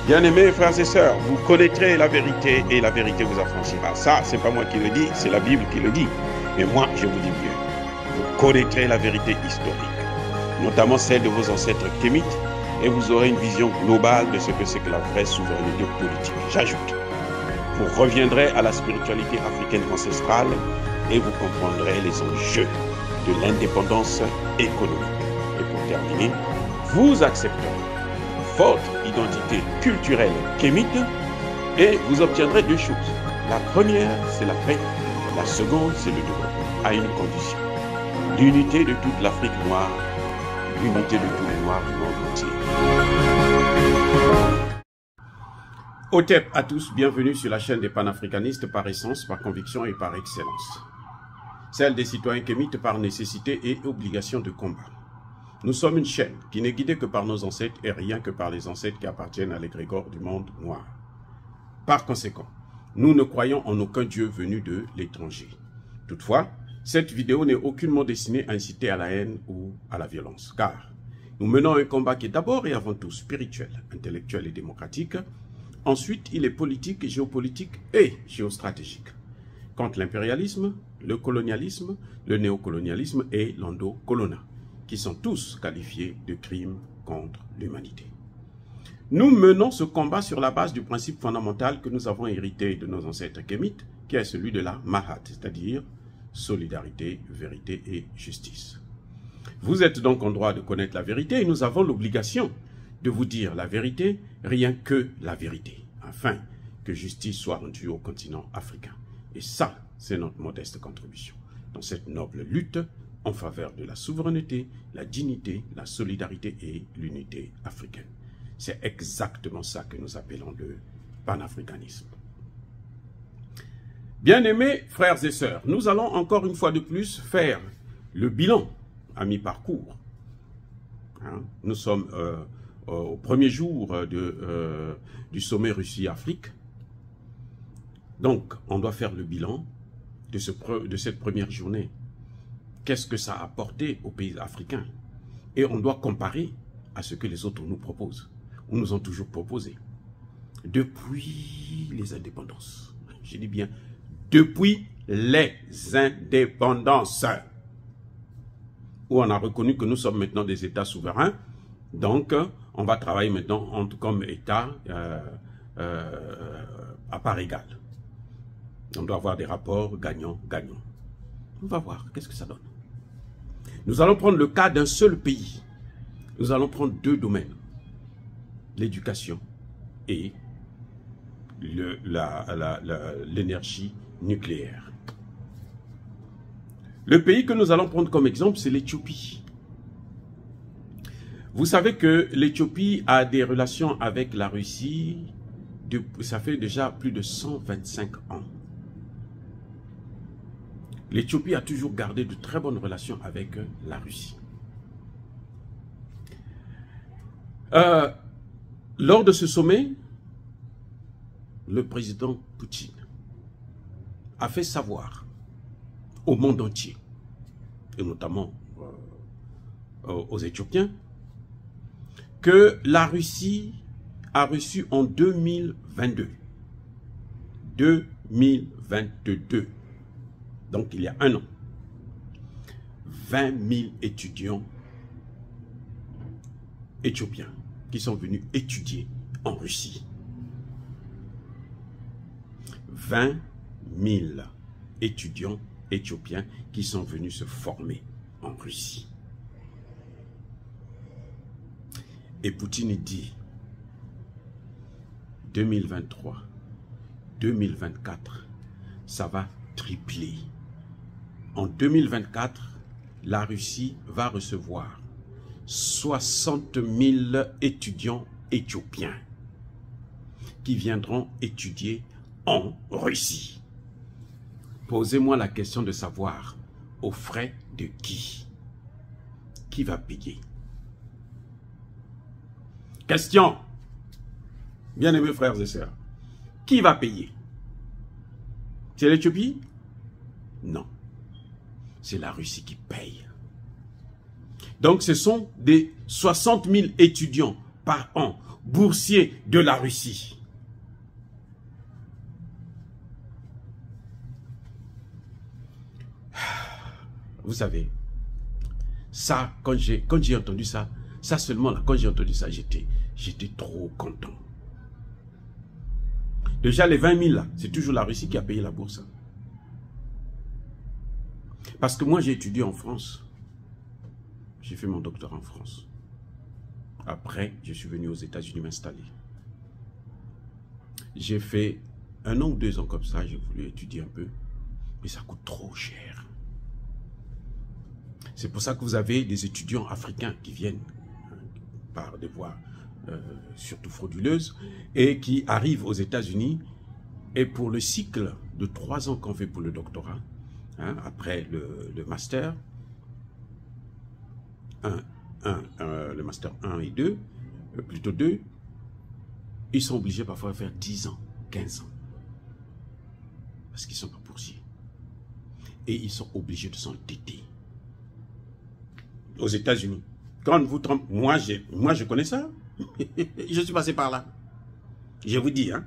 Bien-aimés frères et sœurs, vous connaîtrez la vérité et la vérité vous affranchira. Ça, c'est pas moi qui le dis, c'est la Bible qui le dit. Mais moi, je vous dis mieux. Vous connaîtrez la vérité historique, notamment celle de vos ancêtres kémites, et vous aurez une vision globale de ce que c'est que la vraie souveraineté politique. J'ajoute, vous reviendrez à la spiritualité africaine ancestrale et vous comprendrez les enjeux de l'indépendance économique. Et pour terminer, vous accepterez votre identité culturelle kémite et vous obtiendrez deux choses. La première, c'est la paix. La seconde, c'est le développement, à une condition. L'unité de toute l'Afrique noire, l'unité de tous les Noirs du monde entier. Otep à tous, bienvenue sur la chaîne des panafricanistes par essence, par conviction et par excellence. Celle des citoyens kémites par nécessité et obligation de combat. Nous sommes une chaîne qui n'est guidée que par nos ancêtres et rien que par les ancêtres qui appartiennent à l'égrégore du monde noir. Par conséquent, nous ne croyons en aucun Dieu venu de l'étranger. Toutefois, cette vidéo n'est aucunement destinée à inciter à la haine ou à la violence, car nous menons un combat qui est d'abord et avant tout spirituel, intellectuel et démocratique. Ensuite, il est politique, géopolitique et géostratégique. Contre l'impérialisme, le colonialisme, le néocolonialisme et l'endocolonat, qui sont tous qualifiés de crimes contre l'humanité. Nous menons ce combat sur la base du principe fondamental que nous avons hérité de nos ancêtres kémites, qui est celui de la Mahat, c'est-à-dire solidarité, vérité et justice. Vous êtes donc en droit de connaître la vérité et nous avons l'obligation de vous dire la vérité, rien que la vérité, afin que justice soit rendue au continent africain. Et ça, c'est notre modeste contribution dans cette noble lutte en faveur de la souveraineté, la dignité, la solidarité et l'unité africaine. C'est exactement ça que nous appelons le panafricanisme. Bien-aimés frères et sœurs, nous allons encore une fois de plus faire le bilan à mi-parcours. Nous sommes au premier jour du sommet Russie-Afrique. Donc, on doit faire le bilan de cette première journée. Qu'est-ce que ça a apporté aux pays africains? Et on doit comparer à ce que les autres nous proposent, ou nous ont toujours proposé. Depuis les indépendances, je dis bien, depuis les indépendances, où on a reconnu que nous sommes maintenant des États souverains, donc on va travailler maintenant comme État à part égale. On doit avoir des rapports gagnant-gagnant. On va voir, qu'est-ce que ça donne. Nous allons prendre le cas d'un seul pays. Nous allons prendre deux domaines. L'éducation et l'énergie nucléaire. Le pays que nous allons prendre comme exemple, c'est l'Éthiopie. Vous savez que l'Éthiopie a des relations avec la Russie, ça fait déjà plus de 125 ans. L'Éthiopie a toujours gardé de très bonnes relations avec la Russie. Lors de ce sommet, le président Poutine a fait savoir au monde entier, et notamment aux Éthiopiens, que la Russie a reçu en 2022, donc il y a un an, 20 000 étudiants éthiopiens qui sont venus étudier en Russie. 20 000 étudiants éthiopiens qui sont venus se former en Russie. Et Poutine dit 2023, 2024, ça va tripler. En 2024, la Russie va recevoir 60 000 étudiants éthiopiens qui viendront étudier en Russie. Posez-moi la question de savoir aux frais de qui? Qui va payer? Question, bien-aimés frères et sœurs, qui va payer? C'est l'Éthiopie? Non, c'est la Russie qui paye. Donc ce sont des 60 000 étudiants par an, boursiers de la Russie. Vous savez, ça, quand j'ai entendu ça, ça seulement là, quand j'ai entendu ça, j'étais trop content. Déjà, les 20 000 là, c'est toujours la Russie qui a payé la bourse. Parce que moi, j'ai étudié en France. J'ai fait mon doctorat en France. Après, je suis venu aux États-Unis m'installer. J'ai fait 1 an ou 2 ans comme ça, j'ai voulu étudier un peu. Mais ça coûte trop cher. C'est pour ça que vous avez des étudiants africains qui viennent par des voies surtout frauduleuses et qui arrivent aux États-Unis et pour le cycle de 3 ans qu'on fait pour le doctorat, hein, après le master, le master 1 et 2, plutôt 2, ils sont obligés parfois de faire 10 ans, 15 ans. Parce qu'ils ne sont pas boursiers. Et ils sont obligés de s'entêter. Aux États-Unis. Quand vous trompez, moi je connais ça. Je suis passé par là. Je vous dis, hein,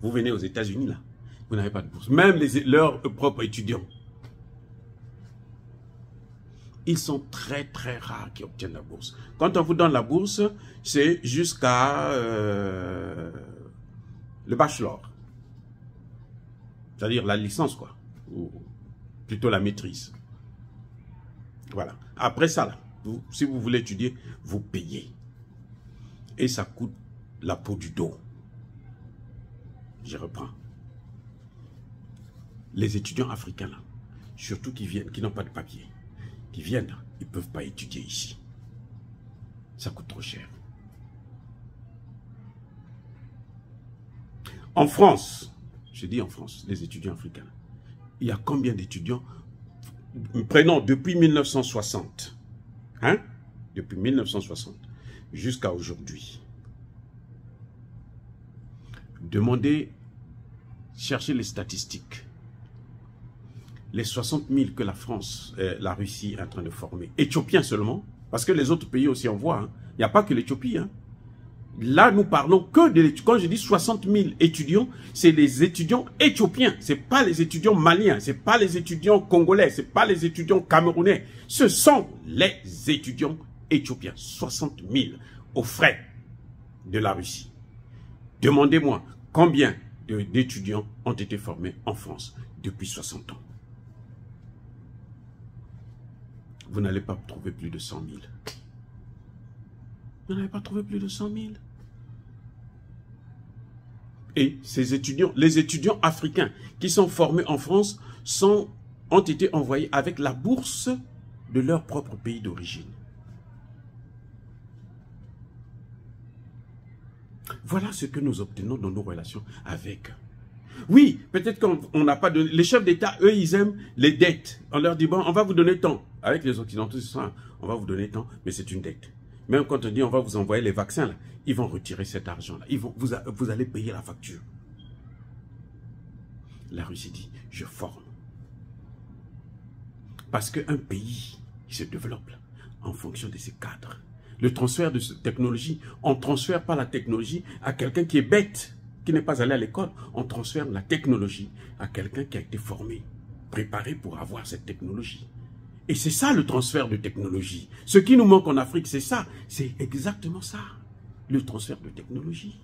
vous venez aux États-Unis là, vous n'avez pas de bourse. Même leurs propres étudiants. Ils sont très très rares qui obtiennent la bourse. Quand on vous donne la bourse, c'est jusqu'à le bachelor. C'est-à-dire la licence, quoi. Ou plutôt la maîtrise. Voilà. Après ça, là, si vous voulez étudier, vous payez. Et ça coûte la peau du dos. Je reprends. Les étudiants africains, là, surtout qui viennent, qui n'ont pas de papier, qui viennent, là, ils ne peuvent pas étudier ici. Ça coûte trop cher. En France, je dis en France, les étudiants africains, il y a combien d'étudiants? Prenons depuis 1960, hein? Depuis 1960 jusqu'à aujourd'hui. Demandez, cherchez les statistiques. Les 60 000 que la France, la Russie est en train de former. Éthiopiens seulement, parce que les autres pays aussi en voient. Hein. Il n'y a pas que l'Éthiopie. Hein. Là, nous parlons que de l'Éthiopie. Quand je dis 60 000 étudiants, c'est les étudiants éthiopiens. Ce n'est pas les étudiants maliens, ce n'est pas les étudiants congolais, ce n'est pas les étudiants camerounais. Ce sont les étudiants éthiopiens. 60 000 aux frais de la Russie. Demandez-moi combien d'étudiants ont été formés en France depuis 60 ans. Vous n'allez pas trouver plus de 100 000. Vous n'allez pas trouvé plus de 100 000. Et ces étudiants, les étudiants africains qui sont formés en France ont été envoyés avec la bourse de leur propre pays d'origine. Voilà ce que nous obtenons dans nos relations avec. Oui, peut-être qu'on n'a pas donné. Les chefs d'État, eux, ils aiment les dettes. On leur dit, bon, on va vous donner tant. Avec les Occidentaux, on va vous donner tant, mais c'est une dette. Même quand on dit, on va vous envoyer les vaccins, là, ils vont retirer cet argent-là. Vous allez payer la facture. La Russie dit, je forme. Parce qu'un pays, il se développe là, en fonction de ses cadres. Le transfert de cette technologie, on ne transfère pas la technologie à quelqu'un qui est bête, qui n'est pas allé à l'école. On transfère la technologie à quelqu'un qui a été formé, préparé pour avoir cette technologie. Et c'est ça le transfert de technologie. Ce qui nous manque en Afrique, c'est ça. C'est exactement ça, le transfert de technologie.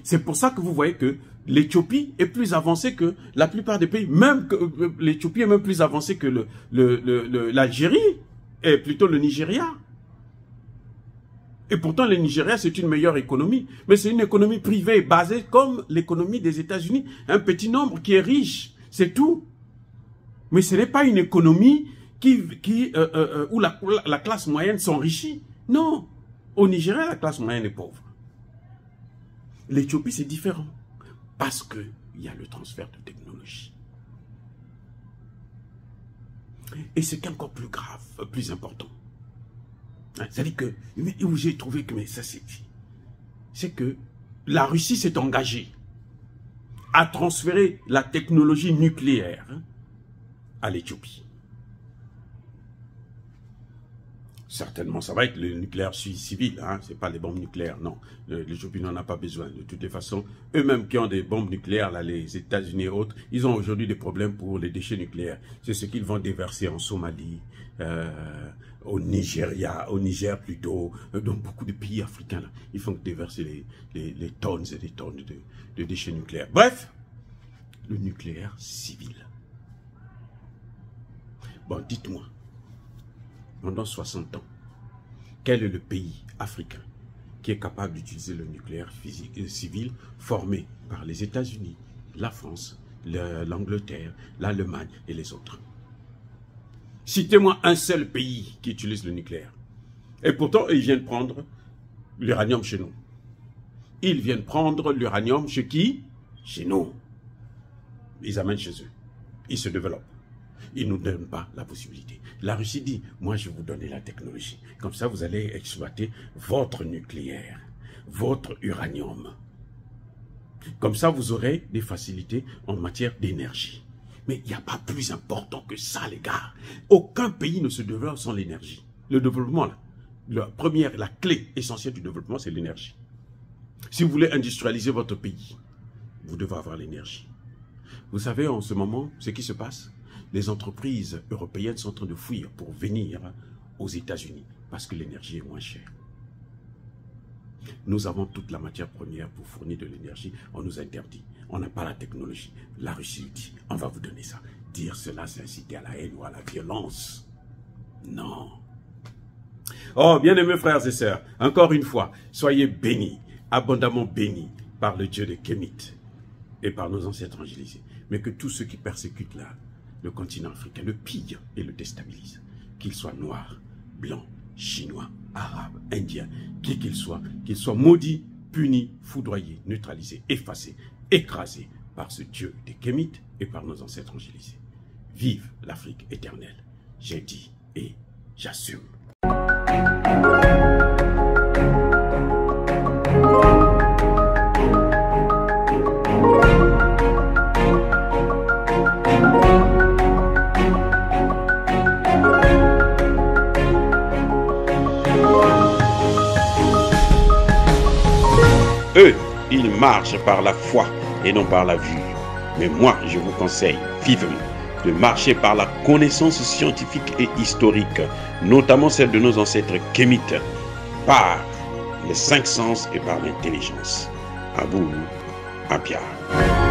C'est pour ça que vous voyez que l'Éthiopie est plus avancée que la plupart des pays. Même que l'Éthiopie est même plus avancée que l'Algérie, et plutôt le Nigeria. Et pourtant, le Nigeria, c'est une meilleure économie. Mais c'est une économie privée, basée comme l'économie des États-Unis. Un petit nombre qui est riche, c'est tout. Mais ce n'est pas une économie où la classe moyenne s'enrichit. Non. Au Nigeria, la classe moyenne est pauvre. L'Éthiopie, c'est différent. Parce qu'il y a le transfert de technologie. Et c'est encore plus grave, plus important. C'est-à-dire que, où j'ai trouvé que ça c'est que la Russie s'est engagée à transférer la technologie nucléaire à l'Éthiopie. Certainement, ça va être le nucléaire civil, hein, c'est pas les bombes nucléaires, non. L'Éthiopie n'en a pas besoin. De toutes les façons, eux-mêmes qui ont des bombes nucléaires, là, les États-Unis et autres, ils ont aujourd'hui des problèmes pour les déchets nucléaires. C'est ce qu'ils vont déverser en Somalie, au Nigeria, au Niger plutôt, dans beaucoup de pays africains, là. Ils font déverser les tonnes et des tonnes de déchets nucléaires. Bref, le nucléaire civil. Bon, dites-moi. Pendant 60 ans, quel est le pays africain qui est capable d'utiliser le nucléaire civil formé par les États-Unis, la France, l'Angleterre, l'Allemagne et les autres? Citez-moi un seul pays qui utilise le nucléaire. Et pourtant, ils viennent prendre l'uranium chez nous. Ils viennent prendre l'uranium chez qui? Chez nous. Ils amènent chez eux. Ils se développent. Ils ne nous donnent pas la possibilité. La Russie dit, moi je vais vous donner la technologie. Comme ça, vous allez exploiter votre nucléaire, votre uranium. Comme ça, vous aurez des facilités en matière d'énergie. Mais il n'y a pas plus important que ça, les gars. Aucun pays ne se développe sans l'énergie. Le développement, la clé essentielle du développement, c'est l'énergie. Si vous voulez industrialiser votre pays, vous devez avoir l'énergie. Vous savez, en ce moment, ce qui se passe, les entreprises européennes sont en train de fuir pour venir aux États-Unis parce que l'énergie est moins chère. Nous avons toute la matière première pour fournir de l'énergie. On nous interdit. On n'a pas la technologie. La Russie dit, on va vous donner ça. Dire cela, c'est inciter à la haine ou à la violence. Non. Oh, bien-aimés frères et sœurs, encore une fois, soyez bénis, abondamment bénis par le Dieu de Kémit et par nos ancêtres angélisés. Mais que tous ceux qui persécutent là, le continent africain, le pillent et le déstabilisent. Qu'ils soient noirs, blancs, chinois, arabes, indiens, qui qu'ils soient maudits, punis, foudroyés, neutralisés, effacés, écrasés par ce Dieu des Kémites et par nos ancêtres angélisés. Vive l'Afrique éternelle. J'ai dit et j'assume. Eux, ils marchent par la foi et non par la vue. Mais moi, je vous conseille vivement de marcher par la connaissance scientifique et historique, notamment celle de nos ancêtres kémites, par les 5 sens et par l'intelligence. À vous, à Pierre.